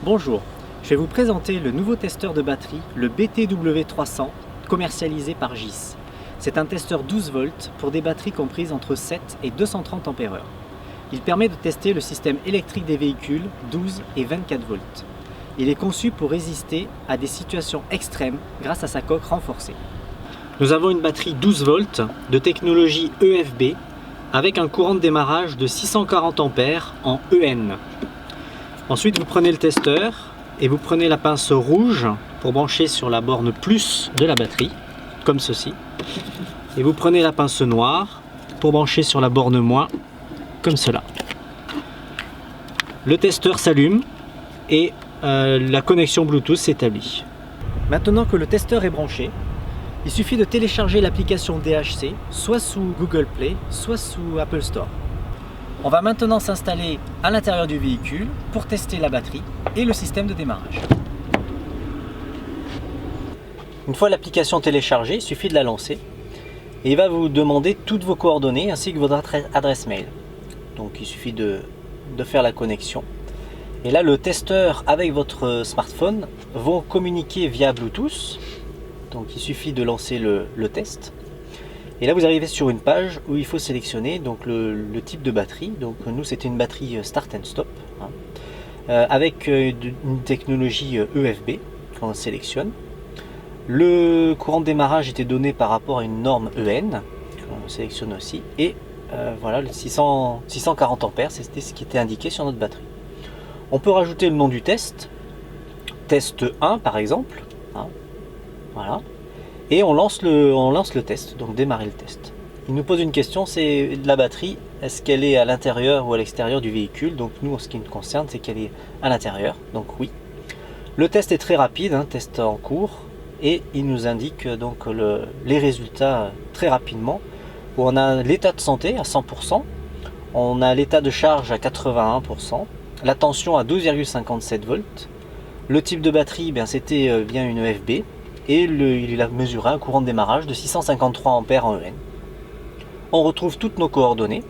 Bonjour, je vais vous présenter le nouveau testeur de batterie, le BTW300, commercialisé par GIS. C'est un testeur 12 volts pour des batteries comprises entre 7 et 230 ampères-heure. Il permet de tester le système électrique des véhicules 12 et 24 volts. Il est conçu pour résister à des situations extrêmes grâce à sa coque renforcée. Nous avons une batterie 12 volts de technologie EFB avec un courant de démarrage de 640 ampères en EN. Ensuite, vous prenez le testeur et vous prenez la pince rouge pour brancher sur la borne plus de la batterie, comme ceci. Et vous prenez la pince noire pour brancher sur la borne moins, comme cela. Le testeur s'allume et la connexion Bluetooth s'établit. Maintenant que le testeur est branché, il suffit de télécharger l'application DHC, soit sous Google Play, soit sous Apple Store. On va maintenant s'installer à l'intérieur du véhicule pour tester la batterie et le système de démarrage. Une fois l'application téléchargée, il suffit de la lancer et il va vous demander toutes vos coordonnées ainsi que votre adresse mail. Donc il suffit de faire la connexion. Et là, le testeur avec votre smartphone vont communiquer via Bluetooth. Donc il suffit de lancer le test. Et là vous arrivez sur une page où il faut sélectionner donc le type de batterie. Donc nous c'était une batterie Start and Stop avec une technologie EFB qu'on sélectionne. Le courant de démarrage était donné par rapport à une norme EN qu'on sélectionne aussi. Et voilà, le 640 ampères, c'était ce qui était indiqué sur notre batterie. On peut rajouter le nom du test, test 1 par exemple. Voilà. Et on lance le test, donc démarrer le test. Il nous pose une question, c'est la batterie, est-ce qu'elle est à l'intérieur ou à l'extérieur du véhicule? Donc nous, en ce qui nous concerne, c'est qu'elle est à l'intérieur, donc oui. Le test est très rapide, test en cours, et il nous indique donc les résultats très rapidement. Où on a l'état de santé à 100%, on a l'état de charge à 81%, la tension à 12,57 volts, le type de batterie, c'était bien une EFB, et il a mesuré un courant de démarrage de 653 ampères en EN. On retrouve toutes nos coordonnées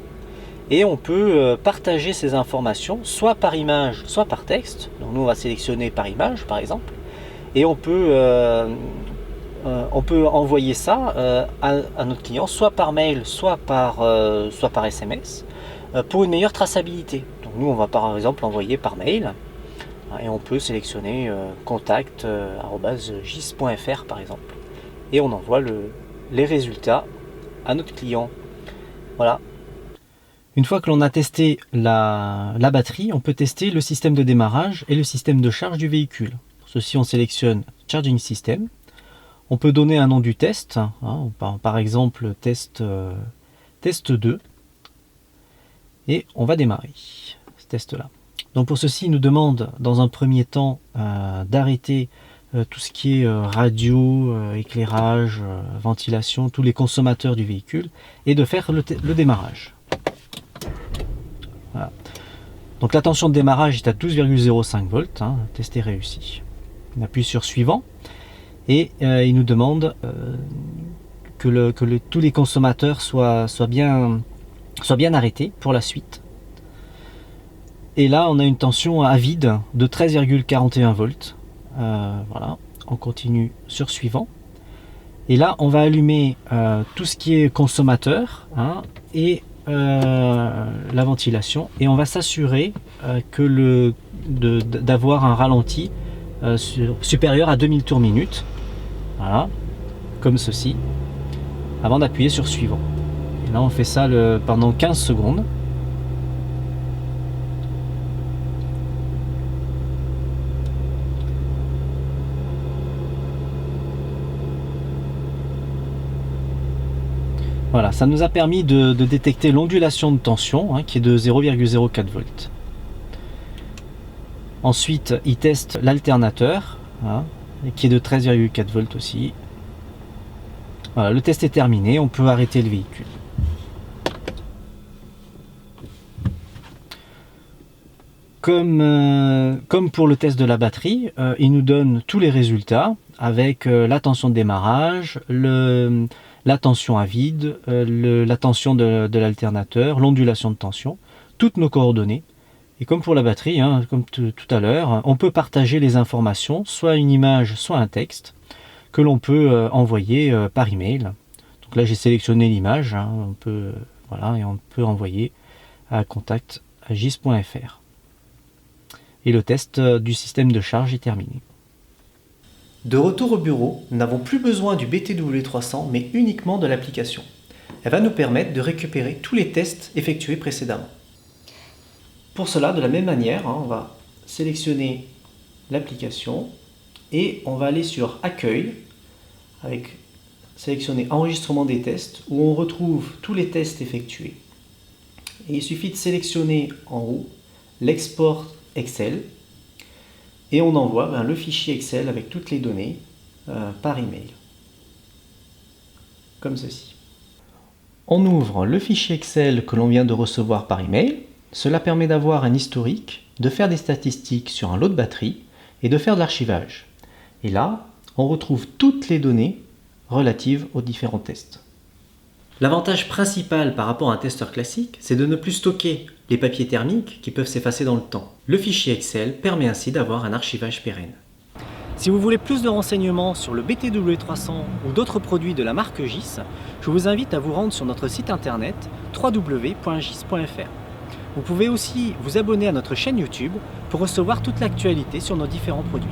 et on peut partager ces informations soit par image, soit par texte. Donc nous on va sélectionner par image par exemple et on peut envoyer ça à notre client soit par mail, soit par SMS pour une meilleure traçabilité. Donc nous on va par exemple l'envoyer par mail. Et on peut sélectionner contact@gis.fr par exemple. Et on envoie les résultats à notre client. Voilà. Une fois que l'on a testé la batterie, on peut tester le système de démarrage et le système de charge du véhicule. Pour ceci, on sélectionne Charging System. On peut donner un nom du test, par exemple test 2. Et on va démarrer ce test-là. Donc pour ceci, il nous demande dans un premier temps d'arrêter tout ce qui est radio, éclairage, ventilation, tous les consommateurs du véhicule et de faire le démarrage. Voilà. Donc la tension de démarrage est à 12,05 volts, testé réussi. On appuie sur suivant et il nous demande que tous les consommateurs soient bien arrêtés pour la suite. Et là, on a une tension à vide de 13,41 volts. Voilà, on continue sur suivant. Et là, on va allumer tout ce qui est consommateur et la ventilation. Et on va s'assurer d'avoir un ralenti supérieur à 2000 tours minute. Voilà, comme ceci, avant d'appuyer sur suivant. Et là, on fait ça pendant 15 secondes. Voilà, ça nous a permis de détecter l'ondulation de tension qui est de 0,04 volts. Ensuite, il teste l'alternateur qui est de 13,4 volts aussi. Voilà, le test est terminé, on peut arrêter le véhicule. Comme pour le test de la batterie, il nous donne tous les résultats avec la tension de démarrage, la tension à vide, la tension de l'alternateur, l'ondulation de tension, toutes nos coordonnées. Et comme pour la batterie, hein, comme tout à l'heure, on peut partager les informations, soit une image, soit un texte, que l'on peut envoyer par email. Donc là, j'ai sélectionné l'image, hein, voilà, et on peut envoyer à contact@gis.fr. Et le test du système de charge est terminé. De retour au bureau, nous n'avons plus besoin du BTW300, mais uniquement de l'application. Elle va nous permettre de récupérer tous les tests effectués précédemment. Pour cela, de la même manière, on va sélectionner l'application et on va aller sur Accueil, avec sélectionner Enregistrement des tests, où on retrouve tous les tests effectués. Et il suffit de sélectionner en haut l'export Excel et on envoie le fichier Excel avec toutes les données par email, comme ceci. On ouvre le fichier Excel que l'on vient de recevoir par email. Cela permet d'avoir un historique, de faire des statistiques sur un lot de batterie et de faire de l'archivage. Et là, on retrouve toutes les données relatives aux différents tests. L'avantage principal par rapport à un testeur classique, c'est de ne plus stocker les papiers thermiques qui peuvent s'effacer dans le temps. Le fichier Excel permet ainsi d'avoir un archivage pérenne. Si vous voulez plus de renseignements sur le BTW300 ou d'autres produits de la marque GIS, je vous invite à vous rendre sur notre site internet www.gis.fr. Vous pouvez aussi vous abonner à notre chaîne YouTube pour recevoir toute l'actualité sur nos différents produits.